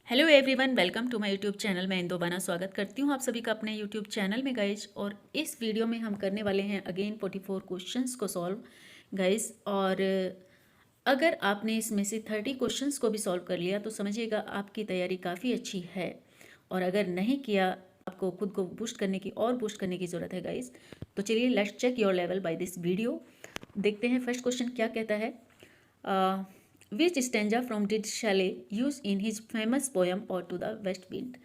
Hello everyone, welcome to my YouTube channel. मैं इंदोबाना स्वागत करती हूँ आप सभी का अपने यूट्यूब चैनल में गाइज। और इस वीडियो में हम करने वाले हैं अगेन 44 क्वेश्चंस को सॉल्व गाइज। और अगर आपने इसमें से 30 क्वेश्चंस को भी सॉल्व कर लिया तो समझिएगा आपकी तैयारी काफ़ी अच्छी है। और अगर नहीं किया, आपको खुद को बूस्ट करने की ज़रूरत है गाइज। तो चलिए let's check your level by this video. देखते हैं फर्स्ट क्वेश्चन क्या कहता है। Which stanza from did Shelley use in his famous poem Or to the West Wind?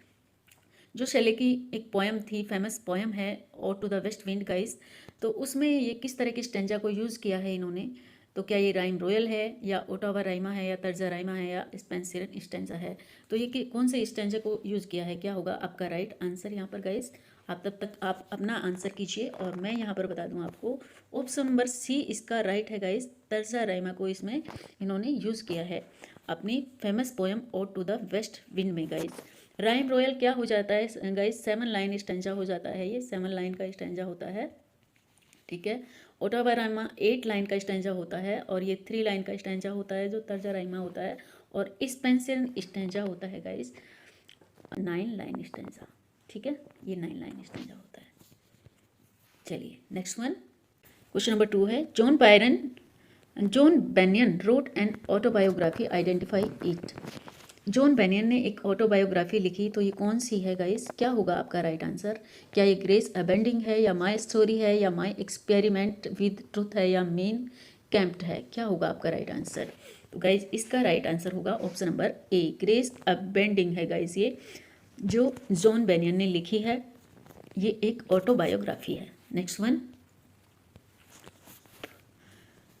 जो शैले की एक पोएम थी, फेमस पोएम है और to the West Wind guys. तो उसमें ये किस तरह के स्टेंजा को यूज़ किया है इन्होंने। तो क्या ये राइम रोयल है या ओटावा राइमा है या तर्जा राइमा है या स्पेंसरन स्टेंजा है। तो ये कौन से स्टेंजा को यूज़ किया है, क्या होगा आपका राइट आंसर यहाँ पर गाइस। आप तब तक आप अपना आंसर कीजिए और मैं यहाँ पर बता दूँ आपको। ऑप्शन नंबर सी इसका राइट है गाइस। तर्जा राइमा को इसमें इन्होंने यूज़ किया है अपनी फेमस पोएम और टू द वेस्ट विंड में गाइस। राइम रॉयल क्या हो जाता है गाइस, 7 लाइन स्टेंजा हो जाता है। ये 7 लाइन का स्टेंजा होता है, ठीक है। ओटावा राइमा 8 लाइन का स्टेंजा होता है और ये 3 लाइन का स्टेंजा होता है जो तर्जा राइमा होता है। और स्पेंसरन स्टेंजा होता है गाइस 9 लाइन स्टेंजा, ठीक है। ये 9 लाइन स्टेंजा होता है। चलिए नेक्स्ट वन, क्वेश्चन नंबर 2 है। John banyan wrote an autobiography, identify it. John banyan ने एक ऑटोबायोग्राफी लिखी, तो ये कौन सी है गाइस, क्या होगा आपका राइट आंसर। क्या ये ग्रेस अबेंडिंग है या माई स्टोरी है या माई एक्सपेरिमेंट विद ट्रुथ है या मेन कैंप्ट है, क्या होगा आपका राइट आंसर। तो गाइस इसका राइट आंसर होगा ऑप्शन नंबर ए, ग्रेस अबेंडिंग है गाइस। ये जो जॉन बेनियन ने लिखी है ये एक ऑटोबायोग्राफी है। Next one,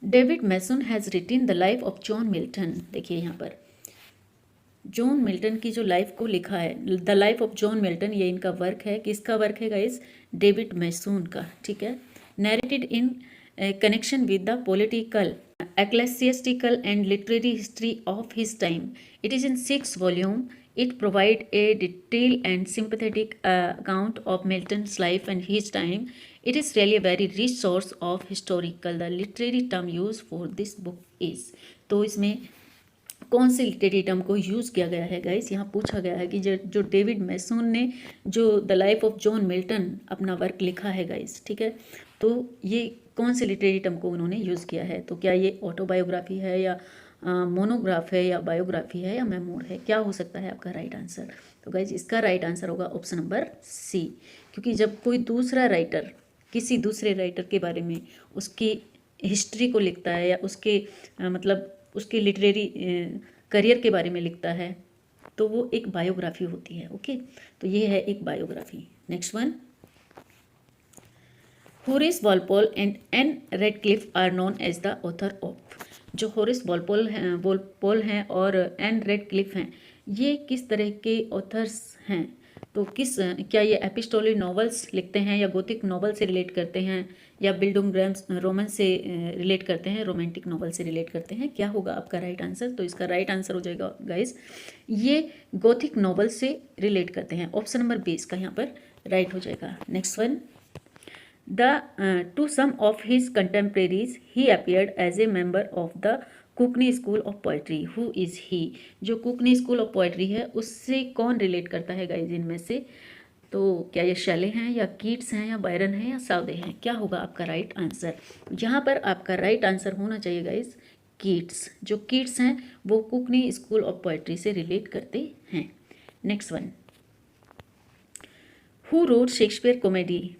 David Masson has written the life of John Milton. देखिए यहाँ पर जॉन मिल्टन की जो लाइफ को लिखा है, the life of John Milton, ये इनका वर्क है। किसका वर्क है गाइस, डेविड मैसून का, ठीक है। Narrated in connection with the political, ecclesiastical and literary history of his time. It is in 6 volumes. It provides a detailed and sympathetic account of Milton's life and his time. It is really a very rich source of historical. The literary term used for this book is, तो इसमें कौन से literary term को use किया गया है guys. यहाँ पूछा गया है कि जो डेविड मैसून ने जो the life of John Milton अपना वर्क लिखा है गाइस, ठीक है। तो ये कौन से लिटरेरी टर्म को उन्होंने यूज़ किया है। तो क्या ये ऑटोबायोग्राफी है या मोनोग्राफ है या बायोग्राफी है या मेमोर है, क्या हो सकता है आपका राइट आंसर। तो गाइज इसका राइट आंसर होगा ऑप्शन नंबर सी। क्योंकि जब कोई दूसरा राइटर किसी दूसरे राइटर के बारे में उसकी हिस्ट्री को लिखता है या उसके मतलब उसके लिटरेरी करियर के बारे में लिखता है तो वो एक बायोग्राफी होती है, ओके। तो ये है एक biography. Next one, Horace Walpole and Ann Radcliffe are known as the author of. जो होरेस वॉलपोल हैं और एन रेडक्लिफ हैं, ये किस तरह के ऑथर्स हैं। तो क्या ये एपिस्टोलिक नॉवेल्स लिखते हैं या गोथिक नॉवल से रिलेट करते हैं या बिल्डुंग्रेम्स रोमन से रिलेट करते हैं, रोमांटिक नॉवल से रिलेट करते हैं, क्या होगा आपका राइट आंसर। तो इसका राइट आंसर हो जाएगा गाइस, ये गोथिक नॉवल से रिलेट करते हैं। ऑप्शन नंबर 20 का यहाँ पर राइट हो जाएगा। Next one, to some of his contemporaries he appeared as a member of the Cockney school of poetry. Who is he, जो कुकनी स्कूल ऑफ पोइट्री है उससे कौन रिलेट करता है गाइज इनमें से। तो क्या ये शैले हैं या कीट्स हैं या बायरन हैं या साउदे हैं, क्या होगा आपका राइट आंसर। यहाँ पर आपका राइट आंसर होना चाहिए गाइज कीट्स। जो कीट्स हैं वो कुकनी स्कूल ऑफ पोइट्री से रिलेट करते हैं। Next one, who wrote Shakespeare comedy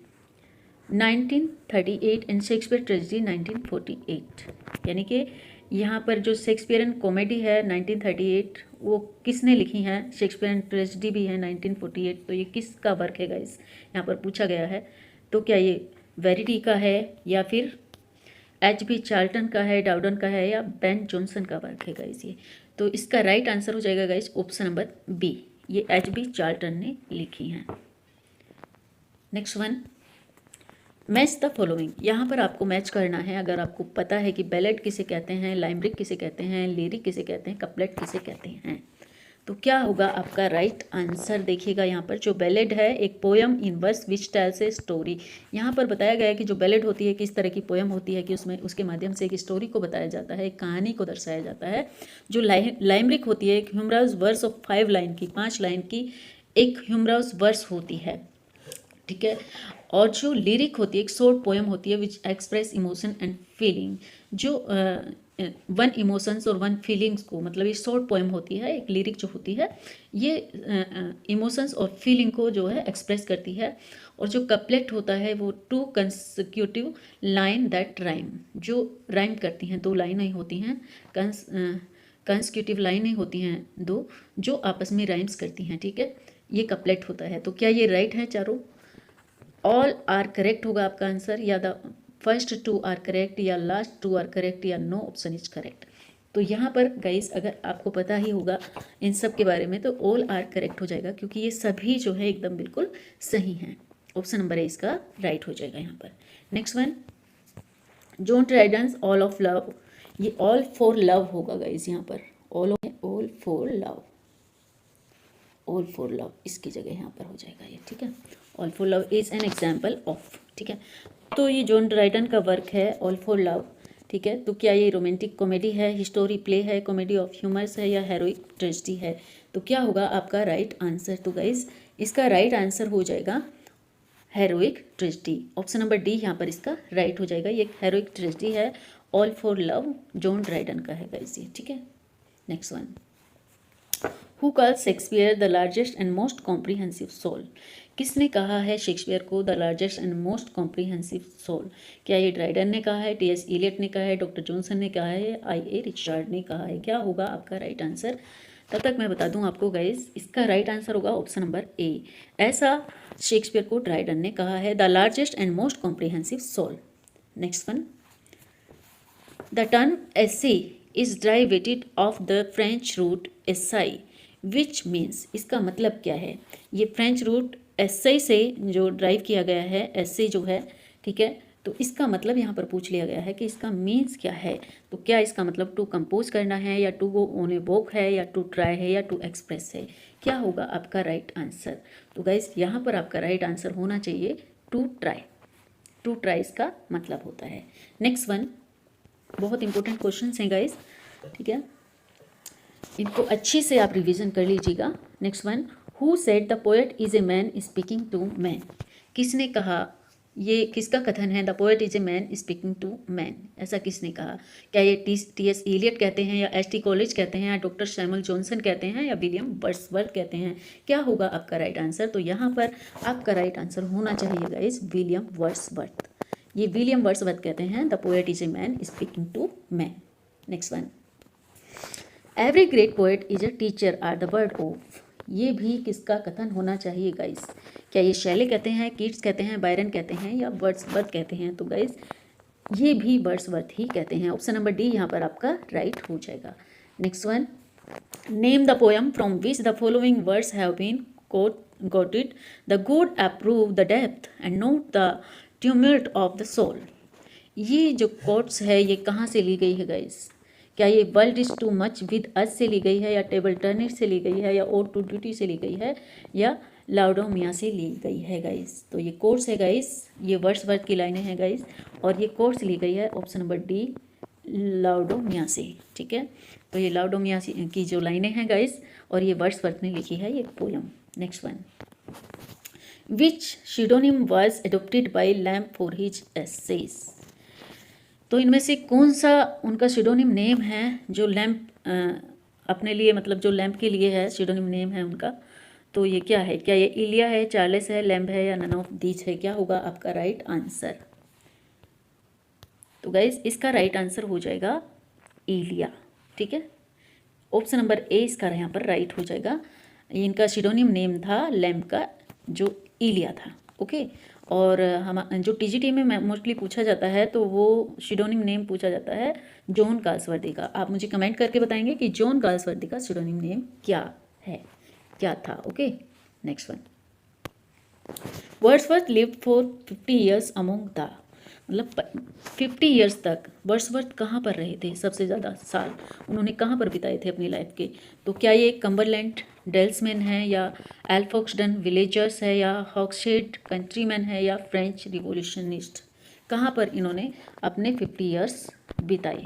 1938 and Shakespeare tragedy 1948। यानी कि यहाँ पर जो शेक्सपियरन कॉमेडी है 1938 वो किसने लिखी है, शेक्सपियरन ट्रेजेडी भी है 1948। तो ये किसका वर्क है गाइस, यहाँ पर पूछा गया है। तो क्या ये वेरिटी का है या फिर H.B. चार्ल्टन का है, डाउडन का है या बेन जॉनसन का वर्क है गाइस ये। तो इसका राइट आंसर हो जाएगा गाइस ऑप्शन नंबर बी, ये H.B. चार्ल्टन ने लिखी हैं। Next one, match the following. यहाँ पर आपको मैच करना है। अगर आपको पता है कि बैलेड किसे कहते हैं, लाइमरिक किसे कहते हैं, लिरिक किसे कहते हैं, कपलेट किसे कहते हैं, तो क्या होगा आपका राइट आंसर? देखिएगा यहाँ पर जो बैलेड है एक poem in verse which tells a story. यहाँ पर बताया गया है कि जो बैलेड होती है किस तरह की पोयम होती है कि उसमें उसके माध्यम से एक स्टोरी को बताया जाता है, एक कहानी को दर्शाया जाता है। जो लाइमरिक होती है एक ह्यूमरस वर्स ऑफ 5 लाइन की, 5 लाइन की एक ह्यूमरस वर्स होती है, ठीक है। और जो लिरिक होती है एक शॉर्ट पोएम होती है which express emotion and feeling. जो वन इमोशंस और वन फीलिंग्स को, मतलब ये शॉर्ट पोएम होती है, एक लिरिक जो होती है ये इमोशंस और फीलिंग को जो है एक्सप्रेस करती है। और जो कपलेट होता है वो 2 कंसेक्यूटिव लाइन दैट राइम, जो राइम करती हैं, 2 लाइनें होती हैं, कंसेक्यूटिव लाइनें होती हैं 2 जो आपस में राइम्स करती हैं, ठीक है। ये कपलेट होता है। तो क्या ये राइट है चारों? ऑल आर करेक्ट होगा आपका आंसर, या द फर्स्ट 2 आर करेक्ट, या लास्ट 2 आर करेक्ट, या नो ऑप्शन इज करेक्ट। तो यहाँ पर गाइस अगर आपको पता ही होगा इन सब के बारे में तो ऑल आर करेक्ट हो जाएगा, क्योंकि ये सभी जो है एकदम बिल्कुल सही हैं। ऑप्शन नंबर ए इसका राइट हो जाएगा यहाँ पर। Next one, John Dryden's all of love, ये ऑल फॉर लव होगा गाइस यहाँ पर, all for love, all for love इसकी जगह यहाँ पर हो जाएगा ये, ठीक है। All for love is an example of, ठीक है। तो ये जॉन ड्राइडन का वर्क है ऑल फॉर लव, ठीक है। तो क्या ये रोमांटिक कॉमेडी है, हिस्टोरी प्ले है, कॉमेडी ऑफ ह्यूमर्स है, या हेरोइक ट्रेजेडी है? तो क्या होगा आपका राइट आंसर? तो गाइज इसका राइट आंसर हो जाएगा heroic tragedy. Option number D यहाँ पर इसका राइट हो जाएगा। ये हेरोइक ट्रेजेडी है, all for Love John Dryden का है गाइज ये, ठीक है। Next one, who call Shakespeare the largest and most comprehensive soul? किसने कहा है शेक्सपियर को the largest and most comprehensive soul? क्या ये ड्राइडन ने कहा है, टी.एस. इलियट ने कहा है, डॉक्टर जॉनसन ने कहा है, आई.ए. रिचर्ड ने कहा है? क्या होगा आपका राइट आंसर? तब तक मैं बता दूं आपको गाइज, इसका राइट आंसर होगा ऑप्शन नंबर ए। ऐसा शेक्सपियर को ड्राइडन ने कहा है, the largest and most comprehensive soul. Next one, the term essay is derivated of the French root essai which means, इसका मतलब क्या है? ये फ्रेंच रूट एस्से से जो ड्राइव किया गया है, एस्से जो है, ठीक है। तो इसका मतलब यहाँ पर पूछ लिया गया है कि इसका मीन्स क्या है। तो क्या इसका मतलब टू कंपोज करना है, या to go on a walk है, या टू ट्राई है, या टू एक्सप्रेस है? क्या होगा आपका राइट आंसर? तो गाइस यहाँ पर आपका राइट आंसर होना चाहिए टू ट्राई। टू ट्राई इसका मतलब होता है। नेक्स्ट वन, बहुत इंपॉर्टेंट क्वेश्चन हैं गाइस, ठीक है, इनको अच्छे से आप रिवीजन कर लीजिएगा। Next one, who said the poet is a man speaking to man? किसने कहा? ये किसका कथन है? The poet is a man speaking to man, ऐसा किसने कहा? क्या ये टी.एस. इलियट कहते हैं, या एस.टी. कॉलेज कहते हैं, या डॉक्टर सैमुअल जॉनसन कहते हैं, या विलियम वर्ड्सवर्थ कहते हैं? क्या होगा आपका राइट आंसर? तो यहाँ पर आपका राइट आंसर होना चाहिए गाइस विलियम वर्ड्सवर्थ। ये विलियम वर्ड्सवर्थ कहते हैं the poet is a man speaking to man. Next one, every great poet is a teacher are the word of, ये भी किसका कथन होना चाहिए गाइस? क्या ये शैले कहते हैं, कीट्स कहते हैं, बायरन कहते हैं, या वर्ड्सवर्थ कहते हैं? तो गाइस ये भी वर्ड्सवर्थ ही कहते हैं। ऑप्शन नंबर डी यहाँ पर आपका राइट हो जाएगा। Next one, name the poem from which the following words have been quoted, the good approve the depth and note the tumult of the soul। ये जो कोट्स है ये कहाँ से ली गई है गाइस? क्या ये world is too much with us से ली गई है, या टेबल टर्नर से ली गई है, या ओड टू ड्यूटी से ली गई है, या लाउडोमिया से ली गई है गाइस? तो ये कोट्स है गाइस, ये वर्ड्सवर्थ की लाइनें हैं गाइस, और ये कोट्स ली गई है ऑप्शन नंबर डी लाउडोमिया से, ठीक है। तो ये लाउडोमिया की जो लाइनें हैं गाइस, और ये वर्ड्सवर्थ ने लिखी है ये poem. Next one, which pseudonym was adopted by Lamb for his essays? तो इनमें से कौन सा उनका pseudonym नेम है जो लैम्प अपने लिए, मतलब जो लैम्प के लिए है pseudonym नेम है उनका? तो ये क्या है? क्या ये इलिया है, चार्लेस है, लैम्ब है, या नन ऑफ दीज है? क्या होगा आपका राइट आंसर? तो गाइज इसका राइट आंसर हो जाएगा इलिया, ठीक है। ऑप्शन नंबर ए इसका यहाँ पर राइट हो जाएगा। इनका pseudonym नेम था लैम्ब का जो इलिया था, ओके। और हम जो टीजीटी में मोस्टली पूछा जाता है तो वो pseudonym नेम पूछा जाता है जॉन गाल्सवर्दी का। आप मुझे कमेंट करके बताएंगे कि जॉन गाल्सवर्दी का pseudonym नेम क्या है, क्या था, okay. Next one, Wordsworth lived for 50 years among the, मतलब 50 ईयर्स तक वर्ड्सवर्थ कहाँ पर रहे थे, सबसे ज़्यादा साल उन्होंने कहाँ पर बिताए थे अपनी लाइफ के। तो क्या ये कम्बरलैंड डेल्समैन है, या एल्फोक्सडन विलेजर्स है, या हॉक्सशेड कंट्रीमैन है, या फ्रेंच रिवोल्यूशनिस्ट, कहाँ पर इन्होंने अपने 50 ईयर्स बिताए।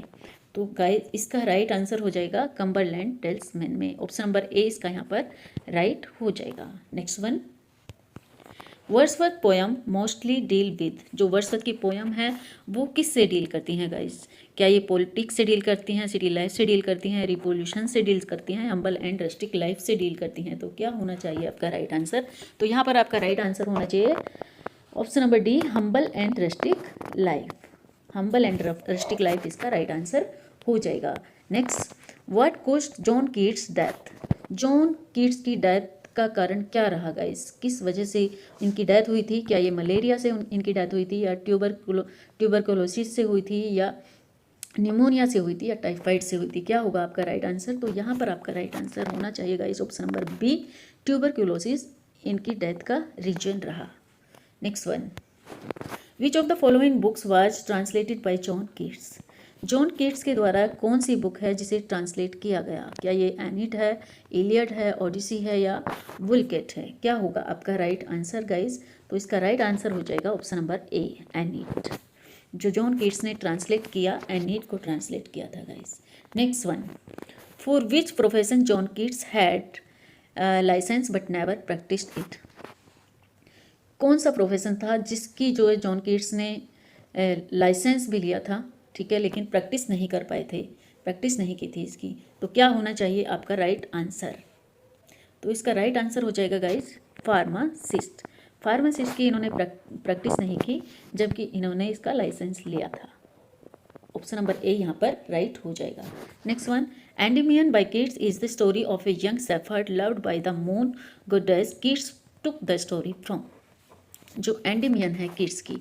तो गाइस इसका राइट आंसर हो जाएगा कम्बरलैंड डेल्समैन में। ऑप्शन नंबर ए इसका यहाँ पर राइट हो जाएगा। Next one, Wordsworth poem mostly deal with, जो वर्ड्सवर्थ की पोयम है वो किस से डील करती हैं गाइस? क्या ये पॉलिटिक्स से डील करती हैं, सिटी लाइफ से डील करती हैं, रिवोल्यूशन से डील करती हैं, हम्बल एंड रस्टिक लाइफ से डील करती हैं? तो क्या होना चाहिए आपका राइट आंसर? तो यहाँ पर आपका राइट आंसर होना चाहिए option number D, humble and rustic life. Humble and rustic life इसका राइट आंसर हो जाएगा। Next, what caused John Keats death? John Keats की डेथ का कारण क्या रहा गाइस? किस वजह से इनकी डेथ हुई थी? क्या ये मलेरिया से इनकी डेथ हुई थी, या ट्यूबरकुलोसिस से हुई थी, या निमोनिया से हुई थी, या टाइफाइड से हुई थी? क्या होगा आपका राइट आंसर? तो यहाँ पर आपका राइट आंसर होना चाहिए guys option number B, tuberculosis इनकी डेथ का रीजन रहा। Next one, which of the following books was translated by John Keats? John Keats के द्वारा कौन सी बुक है जिसे ट्रांसलेट किया गया? क्या ये एनिट है, इलियड है, ओडिसी है, या वुलकेट है? क्या होगा आपका राइट आंसर गाइस? तो इसका राइट आंसर हो जाएगा ऑप्शन नंबर ए, एनिट। जो जॉन कीट्स ने ट्रांसलेट किया, एनिट को ट्रांसलेट किया था guys. Next one, for which profession John Keats had licence but never practised it? कौन सा प्रोफेशन था जिसकी जो है जॉन कीट्स ने लाइसेंस भी लिया था, ठीक है, लेकिन प्रैक्टिस नहीं कर पाए थे, प्रैक्टिस नहीं की थी इसकी? तो क्या होना चाहिए आपका राइट आंसर? तो इसका राइट आंसर हो जाएगा गाइस फार्मासिस्ट। फार्मासिस्ट की इन्होंने प्रैक्टिस नहीं की, जबकि इन्होंने इसका लाइसेंस लिया था। ऑप्शन नंबर ए यहाँ पर राइट हो जाएगा। Next one, Endymion by Keats is the story of a young shepherd loved by the moon goddess Keats took the story from. जो एंडेमियन है कीट्स की,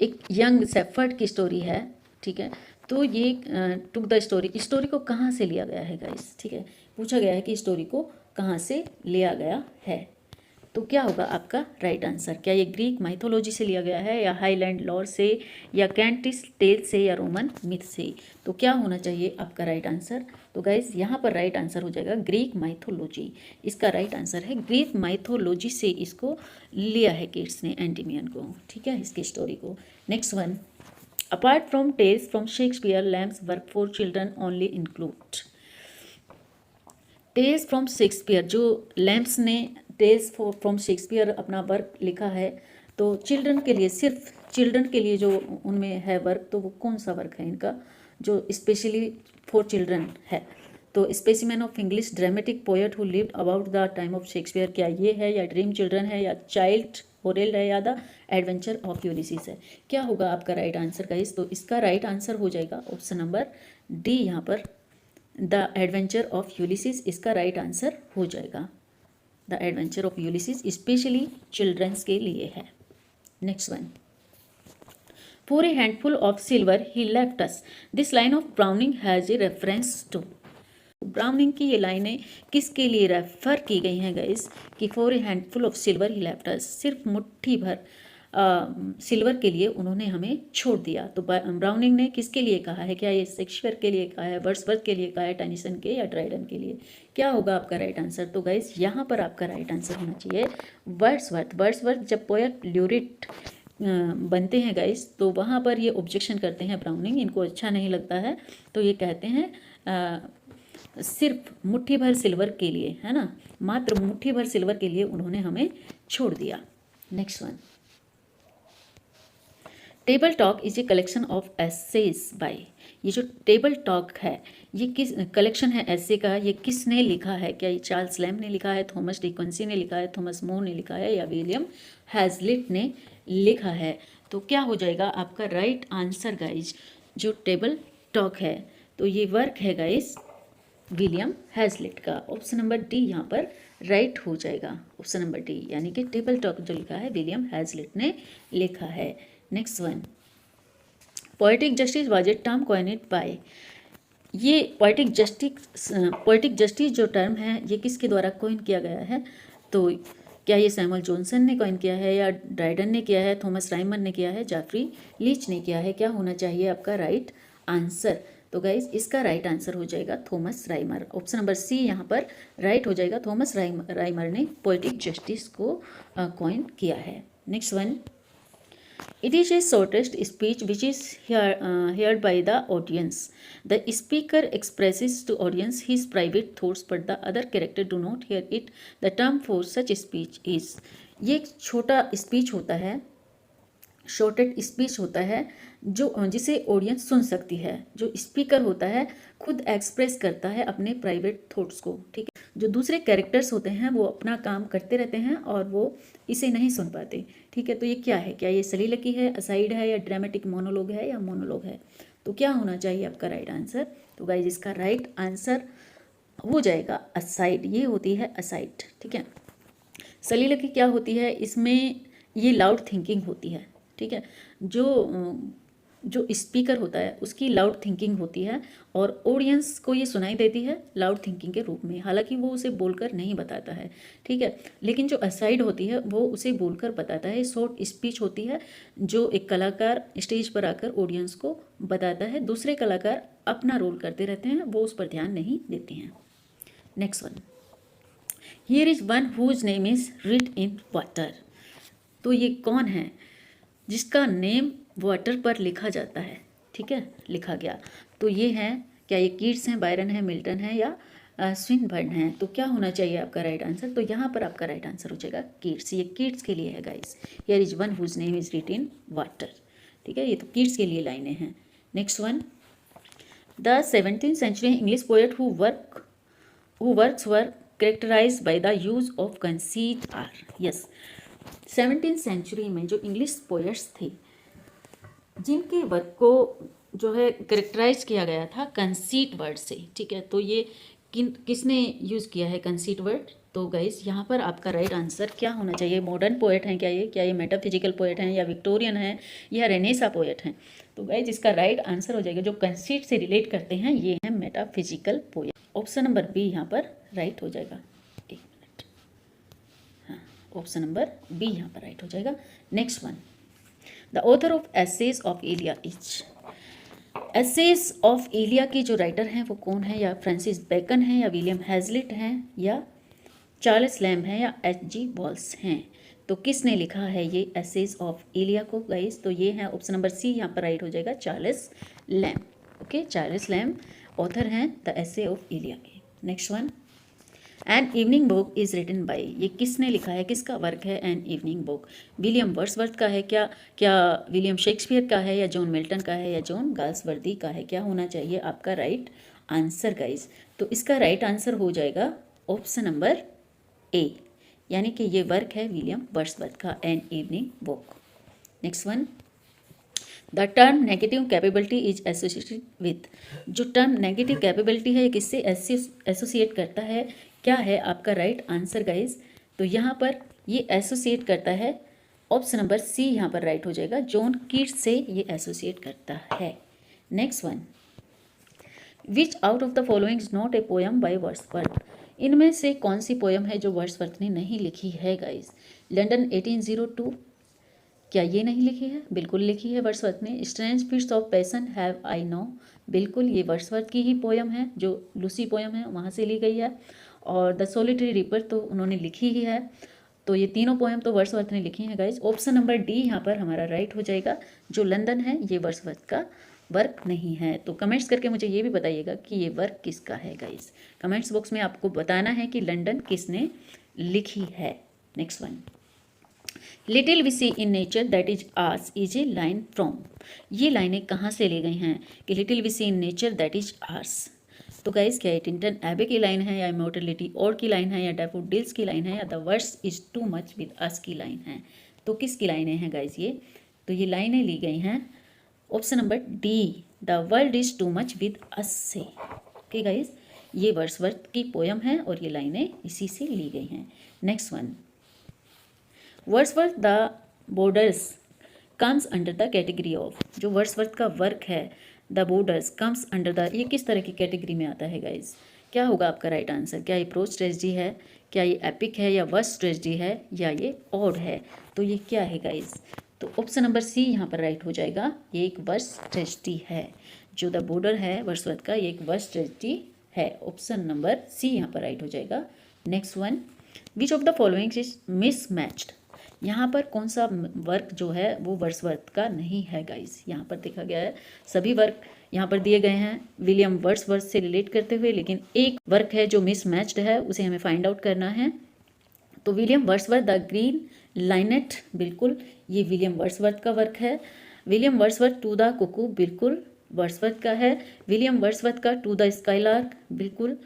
एक यंग शेफर्ड की स्टोरी है, ठीक है। तो ये टुक द स्टोरी, स्टोरी को कहाँ से लिया गया है गाइस? ठीक है, पूछा गया है कि स्टोरी को कहाँ से लिया गया है। तो क्या होगा आपका राइट आंसर? क्या ये ग्रीक माइथोलॉजी से लिया गया है, या हाईलैंड लॉर से, या कैंटिस टेल से, या रोमन मिथ से? तो क्या होना चाहिए आपका राइट आंसर? तो गाइज यहाँ पर राइट आंसर हो जाएगा ग्रीक माइथोलॉजी। इसका राइट आंसर है ग्रीक माइथोलॉजी से इसको लिया है कीट्स ने, एंडेमियन को, ठीक है, इसकी स्टोरी को। Next one, apart from Tales from Shakespeare, Lamb's work for children only include. Tales from Shakespeare, जो लैम्प्स ने टेल्स फ्रॉम शेक्सपियर अपना वर्क लिखा है, तो चिल्ड्रन के लिए, सिर्फ चिल्ड्रन के लिए जो उनमें है वर्क, तो वो कौन सा वर्क है इनका जो स्पेशली फॉर चिल्ड्रन है? तो specimen of English dramatic poet who lived about the time of Shakespeare, क्या ये है, या ड्रीम चिल्ड्रन है, या चाइल्ड होरेल है, या द एडवेंचर ऑफ यूलिसिस है? क्या होगा आपका राइट आंसर गाइस? तो इसका राइट आंसर हो जाएगा ऑप्शन नंबर डी, यहाँ पर द एडवेंचर ऑफ यूलिसिस इसका राइट आंसर हो जाएगा। The adventure of Ulysses specially children's के लिए है। Next one, for a handful of silver he left us, this line of Browning has a reference to. Browning की ये लाइनें किसके लिए रेफर की गई हैं गाइस? कि for a handful of silver he left अस, सिर्फ मुट्ठी भर सिल्वर के लिए उन्होंने हमें छोड़ दिया। तो ब्राउनिंग ने किसके लिए कहा है? क्या ये शेक्सपियर के लिए कहा है, वर्ड्सवर्थ के लिए कहा है, टेनिसन के, या ड्राइडन के लिए? क्या होगा आपका राइट आंसर? तो गाइस यहाँ पर आपका राइट आंसर होना चाहिए वर्ड्सवर्थ। वर्ड्सवर्थ जब पोएट ल्यूरिट बनते हैं गाइस, तो वहाँ पर ये ऑब्जेक्शन करते हैं ब्राउनिंग, इनको अच्छा नहीं लगता है, तो ये कहते हैं सिर्फ मुट्ठी भर सिल्वर के लिए, है ना, मात्र मुट्ठी भर सिल्वर के लिए उन्होंने हमें छोड़ दिया। Next one, Table Talk is a collection of essays by, ये जो टेबल टॉक है ये किस कलेक्शन है ऐसे का, ये किसने लिखा है? क्या ये चार्ल्स लैम्ब ने लिखा है, थॉमस डिक्वेंसी ने लिखा है, थॉमस मोर ने लिखा है, या विलियम हैजलिट ने लिखा है? तो क्या हो जाएगा आपका राइट आंसर गाइज? जो टेबल टॉक है, तो ये वर्क है गाइज विलियम हैजलिट का। ऑप्शन नंबर डी यहाँ पर राइट हो जाएगा, ऑप्शन नंबर डी, यानी कि टेबल टॉक जो लिखा है विलियम हैजलिट ने लिखा है। Next one, poetic justice was a term coined bye, ये पोएटिक जस्टिस जो टर्म है ये किसके द्वारा कॉइन किया गया है? तो क्या ये सैमुअल जॉनसन ने कॉइन किया है, या ड्राइडन ने किया है, थॉमस राइमर ने किया है, जैफरी लीच ने किया है? क्या होना चाहिए आपका राइट आंसर? तो गाइज इसका राइट आंसर हो जाएगा Thomas Rymer. Option number C यहाँ पर राइट हो जाएगा। थॉमस राइमर ने पोएटिक जस्टिस को कॉइन किया है। Next one, it is a shortest speech which is heard by the audience. The speaker expresses to audience his private thoughts but the other character do not hear it. The term for such speech is, ये एक छोटा speech होता है, shorted speech होता है जो जिसे audience सुन सकती है। जो स्पीकर होता है खुद एक्सप्रेस करता है अपने प्राइवेट थॉट्स को, ठीक है। जो दूसरे कैरेक्टर्स होते हैं वो अपना काम करते रहते हैं और वो इसे नहीं सुन पाते, ठीक है। तो ये क्या है, क्या ये सलीलकी है, असाइड है, या ड्रामेटिक मोनोलॉग है, या मोनोलॉग है? तो क्या होना चाहिए आपका राइट आंसर? तो गाइज इसका राइट आंसर हो जाएगा असाइड। ये होती है असाइड, ठीक है। सलीलकी क्या होती है, इसमें ये लाउड थिंकिंग होती है, ठीक है। जो स्पीकर होता है उसकी लाउड थिंकिंग होती है और ऑडियंस को ये सुनाई देती है लाउड थिंकिंग के रूप में, हालांकि वो उसे बोलकर नहीं बताता है, ठीक है। लेकिन जो असाइड होती है वो उसे बोलकर बताता है। शॉर्ट स्पीच होती है जो एक कलाकार स्टेज पर आकर ऑडियंस को बताता है, दूसरे कलाकार अपना रोल करते रहते हैं, वो उस पर ध्यान नहीं देते हैं। Next one, here is one whose name is writ in water. तो ये कौन है जिसका नेम वाटर पर लिखा जाता है, ठीक है, लिखा गया। तो ये है, क्या ये कीट्स हैं, बायरन है, मिल्टन है, या स्विनबर्न है? तो क्या होना चाहिए आपका राइट आंसर? तो यहाँ पर आपका राइट आंसर हो जाएगा कीट्स। ये कीट्स के लिए है guys. Here is one whose name is writ in water, ठीक है। ये तो कीट्स के लिए लाइनें हैं। Next one, the 17th century English poet who works were characterised by the use of conceit are. Yes, 17th century में जो इंग्लिश पोएट्स थे जिनके वर्क को जो है करेक्टराइज किया गया था कंसीट वर्ड से, ठीक है। तो ये किसने यूज़ किया है कंसीट वर्ड? तो गाइस यहाँ पर आपका राइट आंसर क्या होना चाहिए? मॉडर्न पोएट हैं क्या ये मेटाफिजिकल पोएट हैं, या विक्टोरियन हैं, या रेनेसा पोएट हैं? तो गाइस इसका राइट आंसर हो जाएगा, जो कंसीट से रिलेट करते हैं ये हैं metaphysical poet. Option number B यहाँ पर राइट हो जाएगा। एक मिनट, हाँ, ऑप्शन नंबर बी यहाँ पर राइट हो जाएगा। Next one, the author of essays of Elia is. Essays of Elia के जो राइटर हैं वो कौन है? या फ्रांसिस बेकन है, या विलियम हैजलिट हैं, या चार्ल्स लैम्ब हैं, या H.G. वेल्स हैं? तो किसने लिखा है ये एसेज ऑफ इलिया को गाइस? तो ये है ऑप्शन नंबर सी यहाँ पर राइट हो जाएगा, Charles Lamb. Okay, Charles Lamb author हैं द एसे ऑफ इलिया के। Next one, an evening book is written by. ये किसने लिखा है, किसका वर्क है an evening book? William Wordsworth का है क्या विलियम शेक्सपियर का है, या जॉन मिल्टन का है, या जॉन गाल्सवर्दी का है? क्या होना चाहिए आपका राइट आंसर गाइज? तो इसका राइट आंसर हो जाएगा ऑप्शन नंबर ए, यानी कि ये वर्क है विलियम वर्ड्सवर्थ का, N evening book. Next one, the term negative capability is associated with. जो टर्म नेगेटिव कैपेबिलिटी है किससे एसोसिएट करता है? क्या है आपका राइट आंसर गाइज? तो यहाँ पर ये एसोसिएट करता है, ऑप्शन नंबर सी यहाँ पर राइट हो जाएगा, जॉन कीट्स से ये एसोसिएट करता है। Next one, which out of the following is not a poem by Wordsworth. इनमें से कौन सी पोएम है जो वर्ड्सवर्थ ने नहीं लिखी है गाइज? लंदन 1802, क्या ये नहीं लिखी है? बिल्कुल लिखी है वर्ड्सवर्थ ने। Strange fits of passion have I know, बिल्कुल ये वर्ड्सवर्थ की ही पोएम है, जो लूसी पोएम है वहाँ से ली गई है। और द सोलिटरी रिपर तो उन्होंने लिखी ही है। तो ये तीनों पोएम तो वर्ड्सवर्थ ने लिखी हैं गाइज। ऑप्शन नंबर डी यहाँ पर हमारा राइट हो जाएगा, जो लंदन है ये वर्ड्सवर्थ का वर्क नहीं है। तो कमेंट्स करके मुझे ये भी बताइएगा कि ये वर्क किसका है गाइज। कमेंट्स बॉक्स में आपको बताना है कि लंदन किसने लिखी है। Next one, little we see in nature that is ours is a line from. ये लाइनें कहाँ से ली गई हैं कि little we see in nature that is ours? तो गाइस क्या ये टिंटन एबे की लाइन है, या इमॉर्टलिटी और की लाइन है, या डैफोडिल्स की लाइन है, या the words is too much with us की लाइन है? तो किसकी लाइनें हैं गाइस ये? तो ये लाइनें ली गई हैं option number D, the world is too much with us से। ओके गाइस, ये वर्ड्सवर्थ की पोयम है और ये लाइनें इसी से ली गई हैं। Next one, Wordsworth the borders comes under the category of. जो वर्ड्सवर्थ का वर्क है the borders comes under the, ये किस तरह की कैटेगरी में आता है गाइज? क्या होगा आपका राइट आंसर? क्या ये प्रोज ट्रेजेडी है, क्या ये एपिक है, या वर्स ट्रेजेडी है, या ये ऑड है? तो ये क्या है गाइस? तो ऑप्शन नंबर सी यहाँ पर राइट हो जाएगा। ये एक वर्स ट्रेजेडी है। जो द बॉर्डर है वर्ड्सवर्थ का, ये एक वर्स ट्रेजेडी है। ऑप्शन नंबर सी यहाँ पर राइट हो जाएगा। Next one, which of the following is mismatched? यहाँ पर कौन सा वर्क जो है वो वर्ड्सवर्थ का नहीं है गाइस? यहाँ पर देखा गया है सभी वर्क यहाँ पर दिए गए हैं विलियम वर्ड्सवर्थ से रिलेट करते हुए, लेकिन एक वर्क है जो मिसमैच्ड है, उसे हमें फाइंड आउट करना है। तो William Wordsworth the green linnet, बिल्कुल ये विलियम वर्ड्सवर्थ का वर्क है। William Wordsworth to the cuckoo, बिल्कुल वर्ड्सवर्थ का है। विलियम वर्ड्सवर्थ का टू द स्काईलार्क, बिल्कुल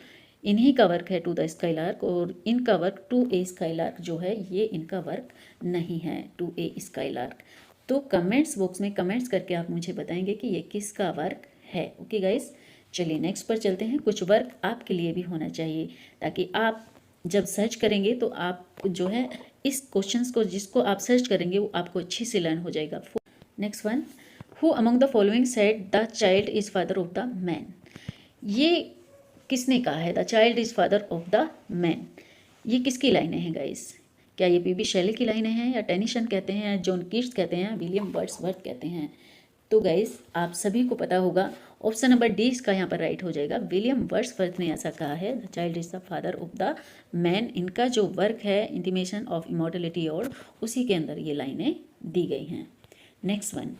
इन्हीं का वर्क है टू द स्काईलार्क। और इनका वर्क टू ए स्काईलार्क जो है ये इनका वर्क नहीं है, टू ए स्काईलार्क। तो कमेंट्स बॉक्स में कमेंट्स करके आप मुझे बताएंगे कि ये किसका वर्क है। ओके गाइस, चलिए नेक्स्ट पर चलते हैं। कुछ वर्क आपके लिए भी होना चाहिए ताकि आप जब सर्च करेंगे तो आप जो है इस क्वेश्चंस को जिसको आप सर्च करेंगे वो आपको अच्छी से लर्न हो जाएगा। Next one, who among the following said the child is father of the man? ये किसने कहा है the child is father of the man? ये किसकी लाइनें हैं गाइस? क्या ये पीबी शेली की लाइनें हैं, या टेनिसन कहते हैं, जॉन कीट्स कहते हैं, विलियम वर्ड्सवर्थ कहते हैं? तो गाइस आप सभी को पता होगा ऑप्शन नंबर डी इसका यहाँ पर राइट हो जाएगा। विलियम वर्ड्सवर्थ ने ऐसा कहा है the child is the father of the man. इनका जो वर्क है इंटीमेशन ऑफ इमॉर्टलिटी और उसी के अंदर ये लाइनें दी गई हैं। Next one,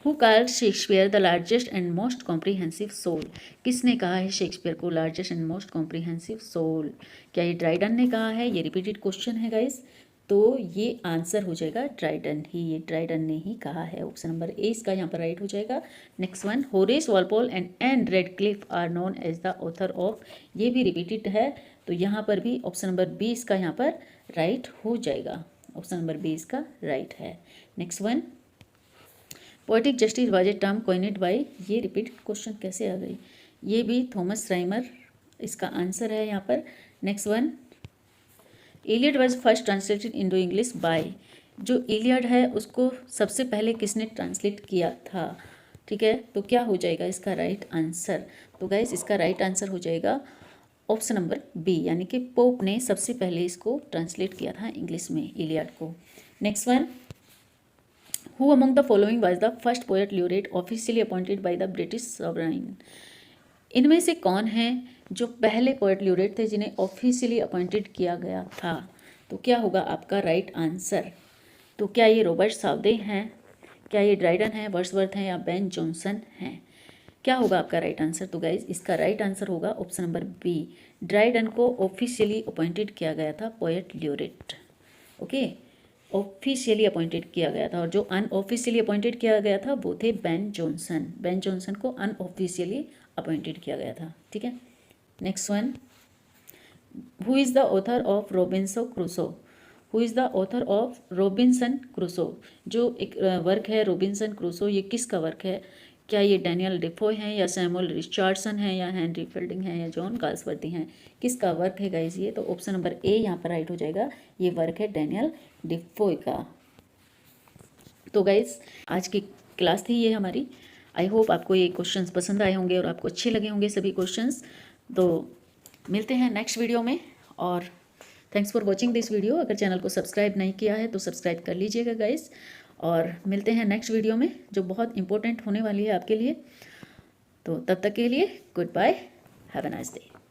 who called Shakespeare the largest and most comprehensive soul? किसने कहा है शेक्सपियर को largest and most comprehensive soul? क्या ये ड्राइडन ने कहा है? ये रिपीटेड क्वेश्चन है गाइस, तो ये आंसर हो जाएगा ड्राइडन ही, ये ड्राइडन ने ही कहा है। ऑप्शन नंबर ए इसका यहाँ पर राइट हो जाएगा। Next one, Horace Walpole and Ann Radcliffe are known as the author of? ये भी रिपीटेड है, तो यहाँ पर भी ऑप्शन नंबर बी इसका यहाँ पर राइट हो जाएगा। ऑप्शन नंबर बी इसका राइट है। Next one, poetic justice was a term coined by? ये रिपीट क्वेश्चन कैसे आ गई? ये भी थॉमस राइमर इसका आंसर है यहाँ पर। Next one, Iliad was first translated into English by? जो इलियड है उसको सबसे पहले किसने ट्रांसलेट किया था? ठीक है, तो क्या हो जाएगा इसका राइट आंसर? तो गाइस इसका राइट आंसर हो जाएगा ऑप्शन नंबर बी, यानी कि पोप ने सबसे पहले इसको ट्रांसलेट किया था इंग्लिश में इलियड को। Next one, who among the following was the first poet laureate officially appointed by the British sovereign? इनमें से कौन है जो पहले पोएट ल्यूरेट थे जिन्हें ऑफिशियली अपॉइंटेड किया गया था? तो क्या होगा आपका राइट आंसर? तो क्या ये रॉबर्ट साउदे हैं, क्या ये ड्राइडन है, वर्ड्सवर्थ हैं, या बेन जॉनसन हैं? क्या होगा आपका राइट आंसर? तो गाइज इसका राइट आंसर होगा ऑप्शन नंबर बी, ड्राइडन को ऑफिशियली अपॉइंटेड किया गया था पोएट ल्यूरेट। ओके, ऑफिशियली अपॉइंटेड किया गया था, और जो अनऑफिशियली अपॉइंटेड किया गया था वो थे बेन जॉनसन। बेन जॉनसन को अनऑफिशियली अपॉइंटेड किया गया था। ठीक है, next one, who is the author of Robinson Crusoe? Who is the author of Robinson Crusoe? जो एक वर्क है रॉबिन्सन क्रूसो, ये किसका वर्क है? क्या ये डैनियल डेफोय हैं, या सैमुअल रिचर्डसन हैं, या हेनरी फील्डिंग हैं, या जॉन गाल्सवर्दी हैं? किसका वर्क है गाइस ये? तो ऑप्शन नंबर ए यहाँ पर राइट हो जाएगा। ये वर्क है डैनियल डेफोय का। तो गाइस आज की क्लास थी ये हमारी। आई होप आपको ये क्वेश्चंस पसंद आए होंगे और आपको अच्छे लगे होंगे सभी क्वेश्चंस। तो मिलते हैं नेक्स्ट वीडियो में, और thanks for watching this video. अगर चैनल को सब्सक्राइब नहीं किया है तो सब्सक्राइब कर लीजिएगा गाइस, और मिलते हैं नेक्स्ट वीडियो में जो बहुत इंपॉर्टेंट होने वाली है आपके लिए। तो तब तक के लिए good bye, have a nice day.